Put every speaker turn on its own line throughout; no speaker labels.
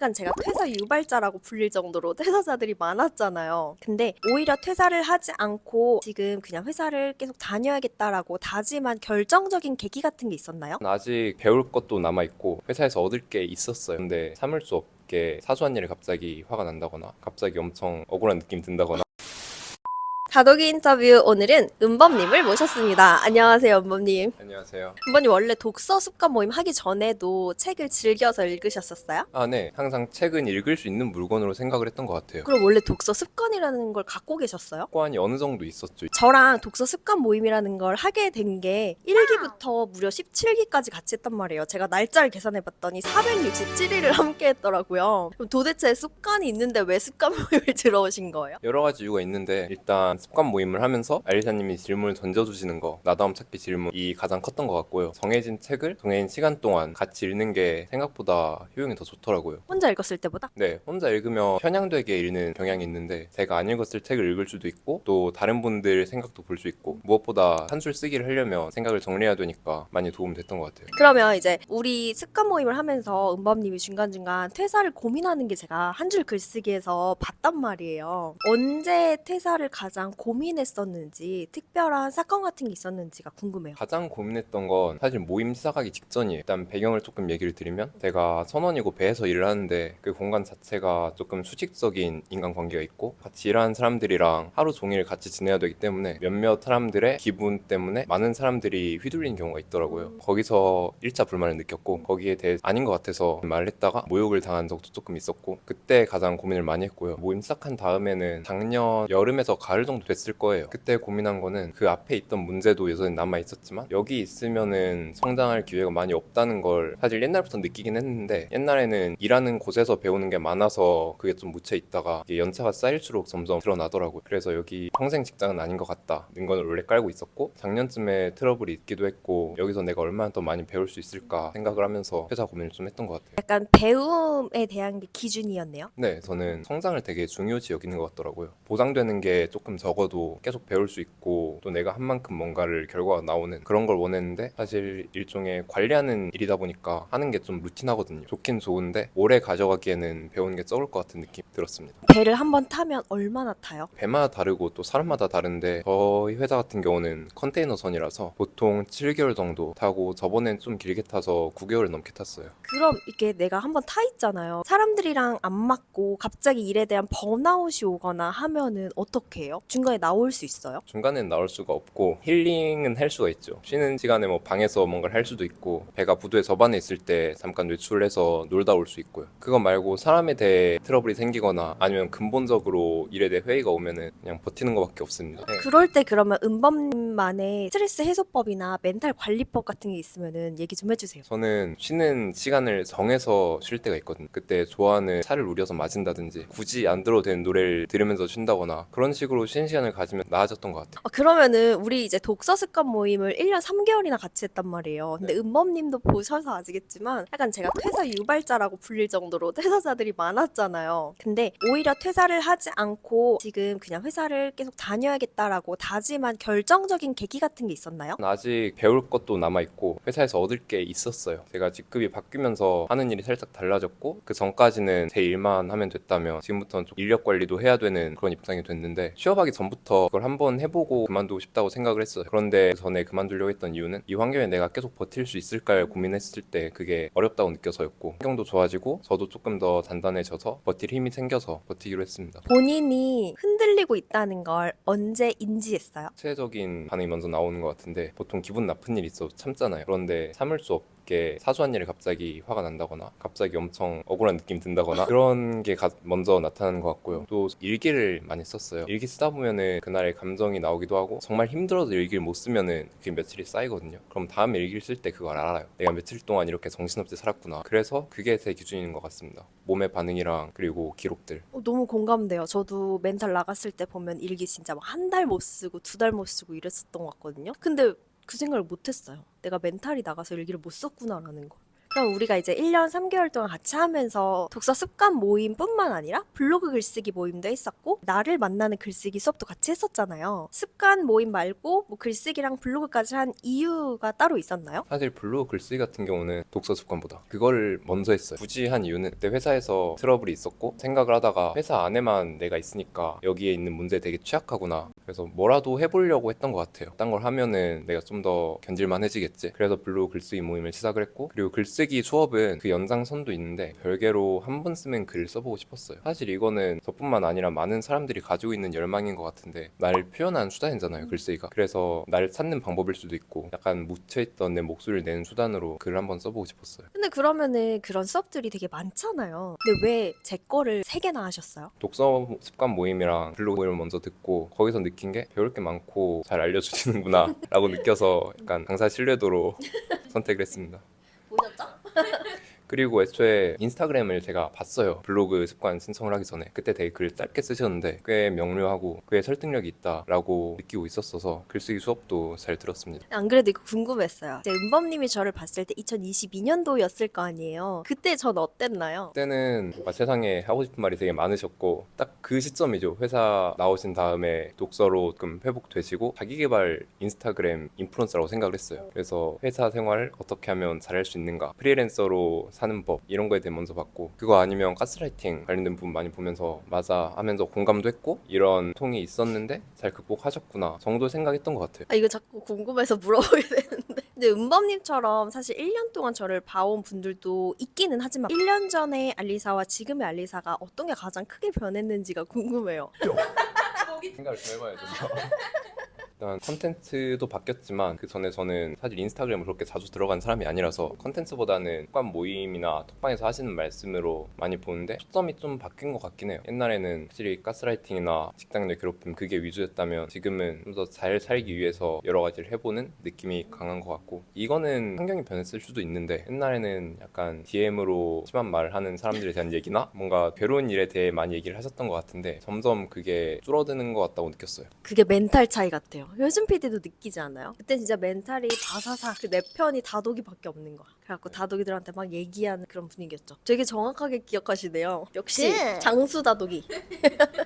약간 제가 퇴사 유발자라고 불릴 정도로 퇴사자들이 많았잖아요. 근데 오히려 퇴사를 하지 않고 지금 그냥 회사를 계속 다녀야겠다라고 다짐한 결정적인 계기 같은 게 있었나요?
아직 배울 것도 남아있고 회사에서 얻을 게 있었어요. 근데 참을 수 없게 사소한 일에 갑자기 화가 난다거나 갑자기 엄청 억울한 느낌이 든다거나.
다독이 인터뷰 오늘은 은범님을 모셨습니다. 안녕하세요, 은범님.
안녕하세요.
은범님 원래 독서 습관 모임 하기 전에도 책을 즐겨서 읽으셨었어요?
네. 항상 책은 읽을 수 있는 물건으로 생각을 했던 것 같아요.
그럼 원래 독서 습관이라는 걸 갖고 계셨어요?
습관이 어느 정도 있었죠.
저랑 독서 습관 모임이라는 걸 하게 된 게 1기부터 무려 17기까지 같이 했단 말이에요. 제가 날짜를 계산해 봤더니 467일을 함께 했더라고요. 그럼 도대체 습관이 있는데 왜 습관 모임을 들어오신 거예요?
여러 가지 이유가 있는데 일단 습관 모임을 하면서 알리사님이 질문을 던져주시는 거, 나다움 찾기 질문이 가장 컸던 것 같고요. 정해진 책을 정해진 시간 동안 같이 읽는 게 생각보다 효용이 더 좋더라고요.
혼자 읽었을 때보다?
네, 혼자 읽으면 편향되게 읽는 경향이 있는데 제가 안 읽었을 책을 읽을 수도 있고 또 다른 분들 생각도 볼 수 있고 무엇보다 한 줄 쓰기를 하려면 생각을 정리해야 되니까 많이 도움 됐던 것 같아요.
그러면 이제 우리 습관 모임을 하면서 은범님이 중간중간 퇴사를 고민하는 게 제가 한 줄 글쓰기에서 봤단 말이에요. 언제 퇴사를 가장 고민했었는지 특별한 사건 같은 게 있었는지가 궁금해요.
가장 고민했던 건 사실 모임 시작하기 직전이에요. 일단 배경을 조금 얘기를 드리면 제가 선원이고 배에서 일을 하는데 그 공간 자체가 조금 수직적인 인간관계가 있고 같이 일하는 사람들이랑 하루 종일 같이 지내야 되기 때문에 몇몇 사람들의 기분 때문에 많은 사람들이 휘둘리는 경우가 있더라고요. 거기서 1차 불만을 느꼈고 거기에 대해 아닌 것 같아서 말을 했다가 모욕을 당한 적도 조금 있었고 그때 가장 고민을 많이 했고요. 모임 시작한 다음에는 작년 여름에서 가을 정도 됐을 거예요. 그때 고민한 거는 그 앞에 있던 문제도 여전히 남아 있었지만 여기 있으면은 성장할 기회가 많이 없다는 걸 사실 옛날부터 느끼긴 했는데 옛날에는 일하는 곳에서 배우는 게 많아서 그게 좀 묻혀 있다가 이게 연차가 쌓일수록 점점 드러나더라고요. 그래서 여기 평생 직장은 아닌 것 같다는 걸 원래 깔고 있었고 작년쯤에 트러블이 있기도 했고 여기서 내가 얼마나 더 많이 배울 수 있을까 생각을 하면서 회사 고민을 좀 했던 것 같아요.
약간 배움에 대한 게 기준이었네요.
네, 저는 성장을 되게 중요시 여기는 것 같더라고요. 보상되는 게 조금 적어도 계속 배울 수 있고 또 내가 한 만큼 뭔가를 결과가 나오는 그런 걸 원했는데 사실 일종의 관리하는 일이다 보니까 하는 게 좀 루틴하거든요. 좋긴 좋은데 오래 가져가기에는 배우는 게 적을 것 같은 느낌이 들었습니다.
배를 한번 타면 얼마나 타요?
배마다 다르고 또 사람마다 다른데 저희 회사 같은 경우는 컨테이너선이라서 보통 7개월 정도 타고 저번엔 좀 길게 타서 9개월 넘게 탔어요.
그럼 이게 내가 한번 타 있잖아요. 사람들이랑 안 맞고 갑자기 일에 대한 번아웃이 오거나 하면은 어떻게 해요? 중간에 나올 수 있어요?
중간엔 나올 수가 없고 힐링은 할 수가 있죠. 쉬는 시간에 뭐 방에서 뭔가를 할 수도 있고 배가 부두에 접안해 있을 때 잠깐 외출해서 놀다 올 수 있고요. 그거 말고 사람에 대해 트러블이 생기거나 아니면 근본적으로 일에 대해 회의가 오면은 그냥 버티는 것밖에 없습니다. 네.
그럴 때 그러면 은범님만의 스트레스 해소법이나 멘탈 관리법 같은 게 있으면은 얘기 좀 해주세요.
저는 쉬는 시간을 정해서 쉴 때가 있거든요. 그때 좋아하는 차를 우려서 마신다든지 굳이 안 들어도 되는 노래를 들으면서 쉰다거나 그런 식으로 쉬는 시간을 가지면 나아졌던 것 같아요.
그러면은 우리 이제 독서 습관 모임을 1년 3개월이나 같이 했단 말이에요. 근데 은범님도 보셔서 아시겠지만 약간 제가 퇴사 유발자라고 불릴 정도로 퇴사자들이 많았잖아요. 근데 오히려 퇴사를 하지 않고 지금 그냥 회사를 계속 다녀야겠다라고 다짐한 결정적인 계기 같은 게 있었나요?
아직 배울 것도 남아있고 회사에서 얻을 게 있었어요. 제가 직급이 바뀌면서 하는 일이 살짝 달라졌고 그 전까지는 제 일만 하면 됐다면 지금부터는 좀 인력 관리도 해야 되는 그런 입장이 됐는데 취업하기 전부터 그걸 한번 해보고 그만두고 싶다고 생각을 했어요. 그런데 그 전에 그만두려고 했던 이유는 이 환경에 내가 계속 버틸 수 있을까를 고민했을 때 그게 어렵다고 느껴서였고 환경도 좋아지고 저도 조금 더 단단해져서 버틸 힘이 생겨서 버티기로 했습니다.
본인이 흔들리고 있다는 걸 언제 인지했어요?
구체적인 반응이 먼저 나오는 것 같은데 보통 기분 나쁜 일 있어도 참잖아요. 그런데 참을 수 없게 사소한 일에 갑자기 화가 난다거나 갑자기 엄청 억울한 느낌이 든다거나 그런 게 먼저 나타나는 것 같고요. 또 일기를 많이 썼어요. 일기 쓰다 보면은 그날의 감정이 나오기도 하고 정말 힘들어도 일기를 못 쓰면은 그게 며칠이 쌓이거든요. 그럼 다음에 일기를 쓸 때 그걸 알아요. 내가 며칠 동안 이렇게 정신없이 살았구나. 그래서 그게 제 기준인 것 같습니다. 몸의 반응이랑 그리고 기록들.
너무 공감돼요. 저도 멘탈 나갔을 때 보면 일기 진짜 막 한 달 못 쓰고 두 달 못 쓰고 이랬었던 것 같거든요. 근데 그 생각을 못 했어요. 내가 멘탈이 나가서 일기를 못 썼구나라는 거. 그럼 우리가 이제 1년 3개월 동안 같이 하면서 독서 습관 모임뿐만 아니라 블로그 글쓰기 모임도 했었고 나를 만나는 글쓰기 수업도 같이 했었잖아요. 습관 모임 말고 뭐 글쓰기랑 블로그까지 한 이유가 따로 있었나요?
사실 블로그 글쓰기 같은 경우는 독서 습관보다 그거를 먼저 했어요. 굳이 한 이유는 그때 회사에서 트러블이 있었고 생각을 하다가 회사 안에만 내가 있으니까 여기에 있는 문제에 되게 취약하구나. 그래서 뭐라도 해보려고 했던 것 같아요. 딴 걸 하면은 내가 좀 더 견딜만해지겠지. 그래서 블로그 글쓰기 모임을 시작을 했고, 그리고 글쓰기 수업은 그 연장선도 있는데 별개로 한 번 쓰면 글을 써보고 싶었어요. 사실 이거는 저뿐만 아니라 많은 사람들이 가지고 있는 열망인 것 같은데 날 표현하는 수단이잖아요, 글쓰기가. 그래서 나를 찾는 방법일 수도 있고 약간 묻혀있던 내 목소리를 내는 수단으로 글을 한번 써보고 싶었어요.
근데 그러면은 그런 수업들이 되게 많잖아요. 근데 왜 제 거를 3개나 하셨어요?
독서 습관 모임이랑 블로그 모임을 먼저 듣고 거기서 느낀 게 배울 게 많고 잘 알려주시는구나 라고 느껴서 약간 강사 신뢰도로 선택을 했습니다.
보셨죠?
그리고 애초에 인스타그램을 제가 봤어요. 블로그 습관 신청을 하기 전에. 그때 되게 글 짧게 쓰셨는데 꽤 명료하고 꽤 설득력이 있다라고 느끼고 있었어서 글쓰기 수업도 잘 들었습니다.
안 그래도 이거 궁금했어요. 이제 은범님이 저를 봤을 때 2022년도였을 거 아니에요. 그때 전 어땠나요?
그때는 뭔가 세상에 하고 싶은 말이 되게 많으셨고 딱 그 시점이죠. 회사 나오신 다음에 독서로 좀 회복되시고 자기계발 인스타그램 인플루언서라고 생각을 했어요. 그래서 회사 생활을 어떻게 하면 잘할 수 있는가, 프리랜서로 사는 법 이런 거에 대해 먼저 봤고, 그거 아니면 가스라이팅 관련된 부분 많이 보면서 맞아 하면서 공감도 했고 이런 통이 있었는데 잘 극복하셨구나 정도 생각했던 것 같아요.
아, 이거 자꾸 궁금해서 물어보게 되는데. 근데 은범님처럼 사실 1년 동안 저를 봐온 분들도 있기는 하지만 1년 전에 알리사와 지금의 알리사가 어떤 게 가장 크게 변했는지가 궁금해요.
생각을 좀 해봐야죠. 일단 컨텐츠도 바뀌었지만 그 전에 저는 사실 인스타그램을 그렇게 자주 들어간 사람이 아니라서 컨텐츠보다는 습관 모임이나 톡방에서 하시는 말씀으로 많이 보는데 초점이 좀 바뀐 것 같긴 해요. 옛날에는 확실히 가스라이팅이나 직장 내 괴롭힘 그게 위주였다면 지금은 좀 더 잘 살기 위해서 여러 가지를 해보는 느낌이 강한 것 같고, 이거는 환경이 변했을 수도 있는데 옛날에는 약간 DM으로 심한 말을 하는 사람들에 대한 얘기나 뭔가 괴로운 일에 대해 많이 얘기를 하셨던 것 같은데 점점 그게 줄어드는 것 같다고 느꼈어요.
그게 멘탈 차이 같아요. 요즘 PD도 느끼지 않아요? 그때 진짜 멘탈이 바사사 그 내 편이 다독이밖에 없는 거야. 그래갖고 다독이들한테 막 얘기하는 그런 분위기였죠. 되게 정확하게 기억하시네요. 역시 장수 다독이.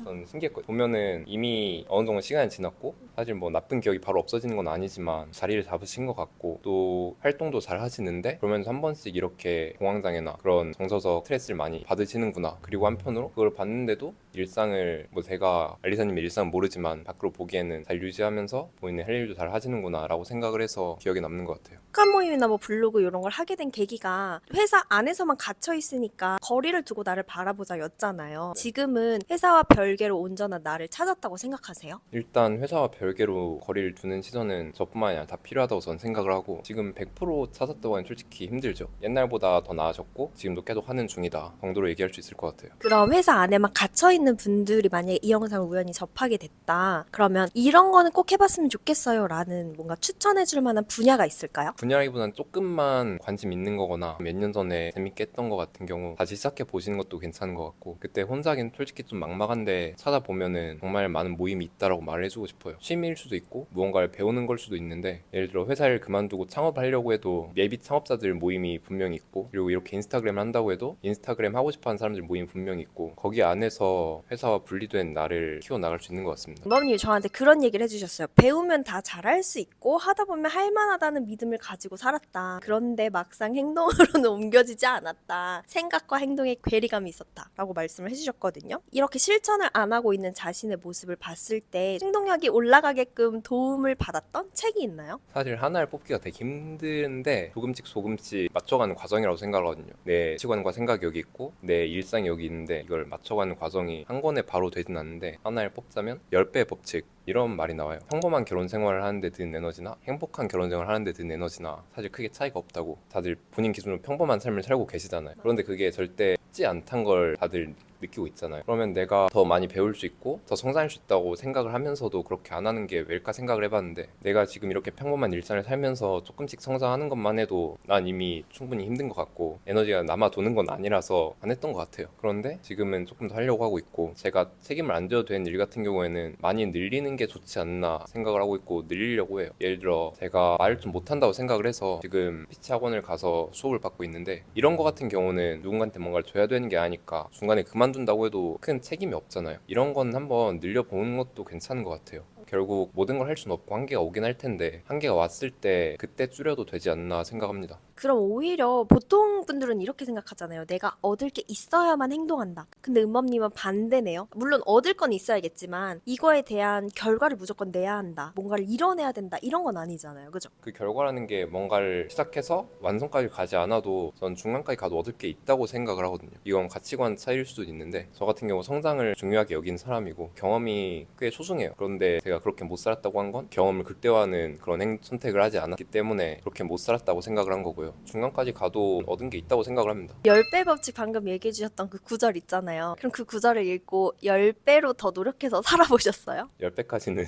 저는 신기했거든요. 보면은 이미 어느 정도 시간이 지났고 사실 뭐 나쁜 기억이 바로 없어지는 건 아니지만 자리를 잡으신 것 같고 또 활동도 잘 하시는데 그러면서 한 번씩 이렇게 공황장애나 그런 정서적 스트레스를 많이 받으시는구나. 그리고 한편으로 그걸 봤는데도 일상을 뭐 제가 알리사님의 일상은 모르지만 밖으로 보기에는 잘 유지하면서 본인의 할 일도 잘 하시는구나 라고 생각을 해서 기억에 남는 것 같아요.
습관 모임이나 뭐 블로그 이런 걸 하게 된 계기가 회사 안에서만 갇혀 있으니까 거리를 두고 나를 바라보자였잖아요. 지금은 회사와 별개로 온전한 나를 찾았다고 생각하세요?
일단 회사와 별개로 거리를 두는 시선은 저뿐만 아니라 다 필요하다고 저는 생각을 하고 지금 100% 찾았다고 하면 솔직히 힘들죠. 옛날보다 더 나아졌고 지금도 계속 하는 중이다 정도로 얘기할 수 있을 것 같아요.
그럼 회사 안에만 갇혀 있는 분들이 만약에 이 영상을 우연히 접하게 됐다. 그러면 이런 거는 꼭 해봤으면 좋겠어요 라는 뭔가 추천해줄 만한 분야가 있을까요?
분야라기보다는 조금만 관심 있는 거거나 몇 년 전에 재밌게 했던 거 같은 경우 다시 시작해 보시는 것도 괜찮은 것 같고, 그때 혼자긴 솔직히 좀 막막한데 찾아보면은 정말 많은 모임이 있다라고 말을 해주고 싶어요. 취미일 수도 있고 무언가를 배우는 걸 수도 있는데 예를 들어 회사를 그만두고 창업하려고 해도 예비 창업자들 모임이 분명히 있고, 그리고 이렇게 인스타그램을 한다고 해도 인스타그램 하고 싶어하는 사람들 모임이 분명히 있고 거기 안에서 회사와 분리된 나를 키워나갈 수 있는 것 같습니다.
부모님이 저한테 그런 얘기를 해주셨어요. 배우면 다 잘할 수 있고 하다 보면 할만하다는 믿음을 가지고 살았다. 그런데 막상 행동으로는 옮겨지지 않았다. 생각과 행동에 괴리감이 있었다. 라고 말씀을 해주셨거든요. 이렇게 실천을 안 하고 있는 자신의 모습을 봤을 때 행동력이 올라가게끔 도움을 받았던 책이 있나요?
사실 하나를 뽑기가 되게 힘든데 조금씩 맞춰가는 과정이라고 생각하거든요. 내 가치관과 생각이 여기 있고 내 일상이 여기 있는데 이걸 맞춰가는 과정이 한 번에 바로 되진 않는데 하나를 뽑자면 10배의 법칙 이런 말이 나와요. 평범한 결혼 생활을 하는데 드는 에너지나 행복한 결혼 생활을 하는데 드는 에너지나 사실 크게 차이가 없다고. 다들 본인 기준으로 평범한 삶을 살고 계시잖아요. 그런데 그게 절대 쉽지 않다는 걸 다들 느끼고 있잖아요. 그러면 내가 더 많이 배울 수 있고 더 성장할 수 있다고 생각을 하면서도 그렇게 안 하는 게 왜일까 생각을 해봤는데, 내가 지금 이렇게 평범한 일상을 살면서 조금씩 성장하는 것만 해도 난 이미 충분히 힘든 것 같고 에너지가 남아 도는 건 아니라서 안 했던 것 같아요. 그런데 지금은 조금 더 하려고 하고 있고, 제가 책임을 안 져도 되는 일 같은 경우에는 많이 늘리는 게 좋지 않나 생각을 하고 있고 늘리려고 해요. 예를 들어 제가 말을 좀 못한다고 생각을 해서 지금 피치 학원을 가서 수업을 받고 있는데, 이런 거 같은 경우는 누군가한테 뭔가를 줘야 되는 게 아니까 중간에 그만둔다고 해도 큰 책임이 없잖아요. 이런 건 한번 늘려보는 것도 괜찮은 것 같아요. 결국 모든 걸 할 수는 없고 한계가 오긴 할 텐데, 한계가 왔을 때 그때 줄여도 되지 않나 생각합니다.
그럼 오히려 보통 분들은 이렇게 생각하잖아요. 내가 얻을 게 있어야만 행동한다. 근데 은범님은 반대네요. 물론 얻을 건 있어야겠지만 이거에 대한 결과를 무조건 내야 한다. 뭔가를 이뤄내야 된다. 이런 건 아니잖아요. 그죠?
그 결과라는 게 뭔가를 시작해서 완성까지 가지 않아도 전 중간까지 가도 얻을 게 있다고 생각을 하거든요. 이건 가치관 차이일 수도 있는데, 저 같은 경우 성장을 중요하게 여긴 사람이고 경험이 꽤 소중해요. 그런데 제가 그렇게 못 살았다고 한 건 경험을 극대화하는 그런 선택을 하지 않았기 때문에 그렇게 못 살았다고 생각을 한 거고요. 중간까지 가도 얻은 게 있다고 생각을 합니다.
10배 법칙 방금 얘기해 주셨던 그 구절 있잖아요. 그럼 그 구절을 읽고 10배로 더 노력해서 살아보셨어요?
10배까지는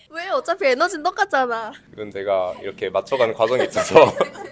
왜? 어차피 에너지는 똑같잖아.
그건 내가 이렇게 맞춰가는 과정이 있어서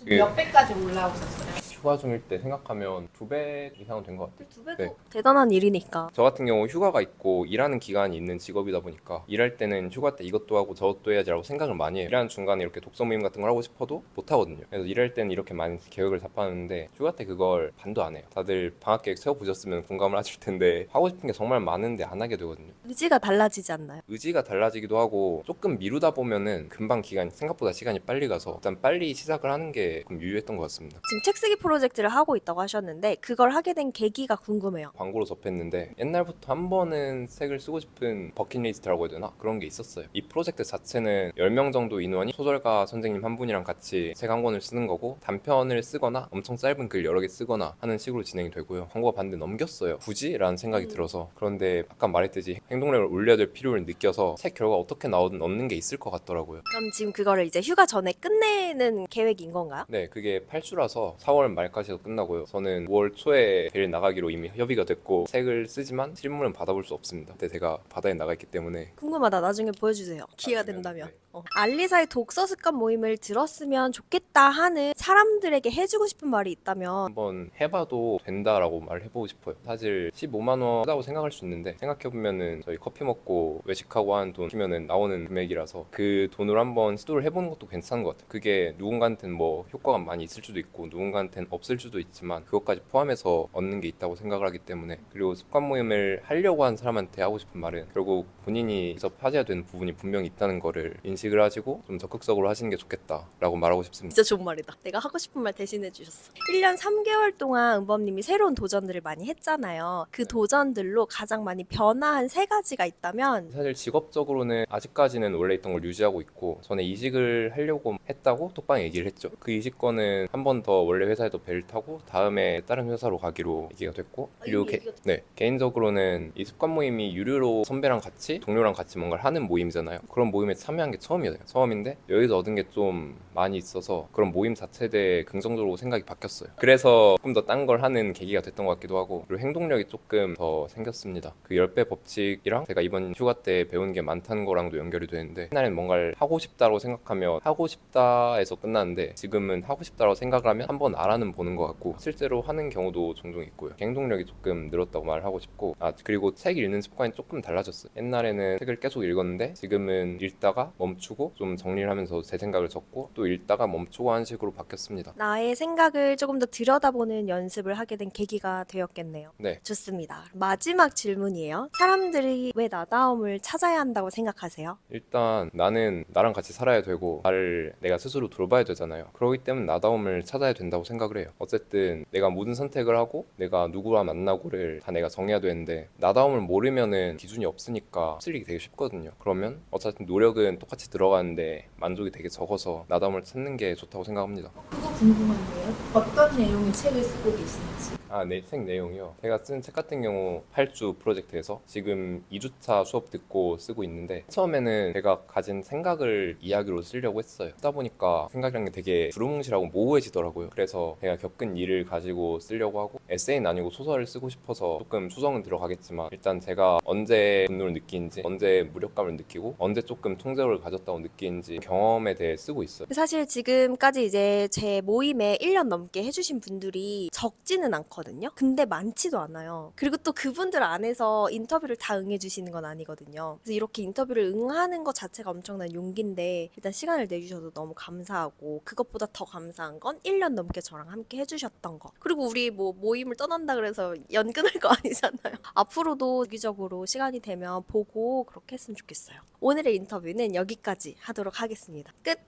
그
몇 배까지 올라오셨어요?
휴가 중일 때 생각하면 2배 이상은 된 것 같아요.
두 배도
네.
대단한 일이니까.
저 같은 경우 휴가가 있고 일하는 기간이 있는 직업이다 보니까 일할 때는 휴가 때 이것도 하고 저것도 해야지라고 생각을 많이 해요. 일하는 중간에 이렇게 독서 모임 같은 걸 하고 싶어도 못 하거든요. 그래서 일할 때는 이렇게 많이 계획을 잡았는데 휴가 때 그걸 반도 안 해요. 다들 방학 계획 세워보셨으면 공감을 하실 텐데 하고 싶은 게 정말 많은데 안 하게 되거든요.
의지가 달라지지 않나요?
의지가 달라지기도 하고 조금 미루다 보면은 금방 생각보다 시간이 빨리 가서 일단 빨리 시작을 하는 게 좀 유효했던 것 같습니다.
지금 책 쓰기 프로젝트를 하고 있다고 하셨는데 그걸 하게 된 계기가 궁금해요.
광고로 접했는데 옛날부터 한 번은 책을 쓰고 싶은 버킷리스트라고 해야 되나? 그런 게 있었어요. 이 프로젝트 자체는 10명 정도 인원이 소설가 선생님 한 분이랑 같이 책 한 권을 쓰는 거고, 단편을 쓰거나 엄청 짧은 글 여러 개 쓰거나 하는 식으로 진행이 되고요. 광고가 봤는데 넘겼어요. 굳이? 라는 생각이 들어서. 그런데 아까 말했듯이 행동력을 올려야 될 필요를 느껴서 책 결과 어떻게 나오든 얻는 게 있을 것 같더라고요.
그럼 지금 그거를 이제 휴가 전에 끝내는 계획인 건가요?
네, 그게 8주라서 4월 말까지 해서 끝나고요. 저는 5월 초에 대를 나가기로 이미 협의가 됐고 책을 쓰지만 실물은 받아볼 수 없습니다. 근데 제가 바다에 나가 있기 때문에.
궁금하다. 나중에 보여주세요. 기회가
나중에,
된다면.
네.
알리사의 독서 습관 모임을 들었으면 좋겠다 하는 사람들에게 해주고 싶은 말이 있다면
한번 해봐도 된다라고 말을 해보고 싶어요. 사실 15만 원 하다고 생각할 수 있는데, 생각해보면은 저희 커피 먹고 외식하고 하는 돈 치면은 나오는 금액이라서 그 돈으로 한번 시도를 해보는 것도 괜찮은 것 같아요. 그게 누군가한테는 뭐 효과가 많이 있을 수도 있고 누군가한테는 없을 수도 있지만 그것까지 포함해서 얻는 게 있다고 생각을 하기 때문에. 그리고 습관 모임을 하려고 한 사람한테 하고 싶은 말은, 결국 본인이 접하셔야 되는 부분이 분명히 있다는 거를 인식을 하시고 좀 적극적으로 하시는 게 좋겠다라고 말하고 싶습니다.
진짜 좋은 말이다. 내가 하고 싶은 말 대신해 주셨어. 1년 3개월 동안 은범님이 새로운 도전들을 많이 했잖아요. 그 도전들로 가장 많이 변화한 3가지가 있다면
사실 직업적으로는 아직까지는 원래 있던 걸 유지하고 있고, 전에 이직을 하려고 했다고 톡방에 얘기를 했죠. 그 이직권은 한 번 더 원래 회사에도 배를 타고 다음에 다른 회사로 가기로 얘기가 됐고, 그리고
이미 얘기가
네, 개인적으로는 이 습관 모임이 유료로 선배랑 같이 동료랑 같이 뭔가를 하는 모임이잖아요. 그런 모임에 참여한 게 처음인데 여기서 얻은 게 좀 많이 있어서 그런 모임 자체에 대해 긍정적으로 생각이 바뀌었어요. 그래서 조금 더 딴 걸 하는 계기가 됐던 것 같기도 하고, 그리고 행동력이 조금 더 생겼습니다. 그 10배 법칙이랑 제가 이번 휴가 때 배운 게 많다는 거랑도 연결이 되는데, 옛날에는 뭔가를 하고 싶다고 생각하면 하고 싶다에서 끝났는데 지금은 하고 싶다고 생각을 하면 한번 알아는 보는 것 같고 실제로 하는 경우도 종종 있고요. 행동력이 조금 늘었다고 말하고 싶고, 그리고 책 읽는 습관이 조금 달라졌어요. 옛날에는 책을 계속 읽었는데 지금은 읽다가 멈추고 좀 정리를 하면서 제 생각을 적고 또 읽다가 멈추고 하는 식으로 바뀌었습니다.
나의 생각을 조금 더 들여다보는 연습을 하게 된 계기가 되었겠네요.
네.
좋습니다. 마지막 질문이에요. 사람들이 왜 나다움을 찾아야 한다고 생각하세요?
일단 나는 나랑 같이 살아야 되고 나를 내가 스스로 돌봐야 되잖아요. 그렇기 때문에 나다움을 찾아야 된다고 생각을 해요. 어쨌든 내가 모든 선택을 하고 내가 누구와 만나고를 다 내가 정해야 되는데, 나다움을 모르면은 기준이 없으니까 쓸리기 되게 쉽거든요. 그러면 어차피 노력은 똑같이 들어가는데 만족이 되게 적어서 나다움을 찾는 게 좋다고 생각합니다.
그거 궁금한데요. 어떤 내용의 책을 쓰고 계신지.
네, 책 내용이요. 제가 쓴 책 같은 경우 8주 프로젝트에서 지금 2주차 수업 듣고 쓰고 있는데 처음에는 제가 가진 생각을 이야기로 쓰려고 했어요. 쓰다 보니까 생각이란 게 되게 두루뭉실하고 모호해지더라고요. 그래서 제가 겪은 일을 가지고 쓰려고 하고 에세이는 아니고 소설을 쓰고 싶어서 조금 수정은 들어가겠지만 일단 제가 언제 분노를 느끼는지 언제 무력감을 느끼고 언제 조금 통제력을 가졌다고 느끼는지 경험에 대해 쓰고 있어요.
사실 지금까지 이제 제 모임에 1년 넘게 해주신 분들이 적지는 않거든요. 근데 많지도 않아요. 그리고 또 그분들 안에서 인터뷰를 다 응해주시는 건 아니거든요. 그래서 이렇게 인터뷰를 응하는 것 자체가 엄청난 용기인데 일단 시간을 내주셔서 너무 감사하고 그것보다 더 감사한 건 1년 넘게 저랑 함께 해주셨던 거. 그리고 우리 뭐 모임을 떠난다 그래서 연 끊을 거 아니잖아요. 앞으로도 주기적으로 시간이 되면 보고 그렇게 했으면 좋겠어요. 오늘의 인터뷰는 여기까지 하도록 하겠습니다. 끝!